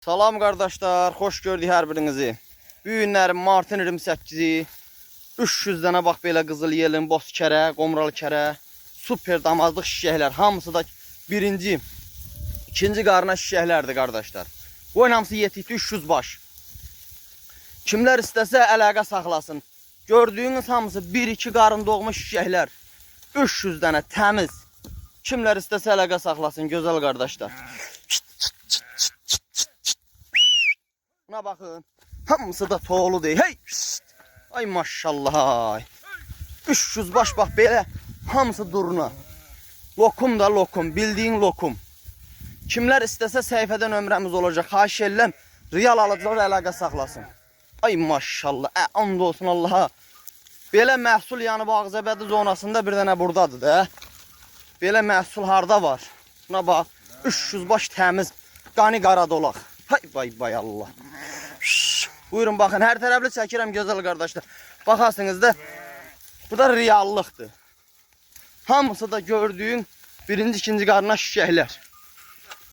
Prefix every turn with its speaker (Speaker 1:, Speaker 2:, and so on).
Speaker 1: Salam qardaşlar, xoş gördük hər birinizi. Bu günlərin martın 28-i 300 dənə bax belə qızıl yelin, boz kərə, qomralı kərə, super damazlıq şişəklər. Hamısı da birinci, ikinci qarına şişəklərdir qardaşlar. Qoyun hamısı yetikdi 300 baş. Kimlər istəsə əlaqə saxlasın. Gördüyünüz hamısı 1-2 qarın doğmuş şişəklər. 300 dənə təmiz. Kimlər istəsə əlaqə saxlasın gözəl qardaşlar. Buna bakın. Hamısı da toğlu değil. Hey! Şşt! Ay maşallah. 300 baş bak böyle. Hamısı duruna. Lokum da lokum. Bildiğin lokum. Kimler istese səhifədə nömrəmiz olacak. Xahiş edirəm. Real alıcılar əlaqə saxlasın. Ay maşallah. And olsun Allaha. Belə məhsul yani bu Ağcabədi zonasında bir dənə buradadır da. Belə məhsul harda var? Buna bak. 300 baş təmiz. Qani qara dolaq. Hay bay bay Allah. Buyurun bakın her taraflı çəkirəm gözəl qardaşlar. Baxasınız da bu da reallıqdır. Hamısı da gördüyün birinci ikinci qarına şişəklər.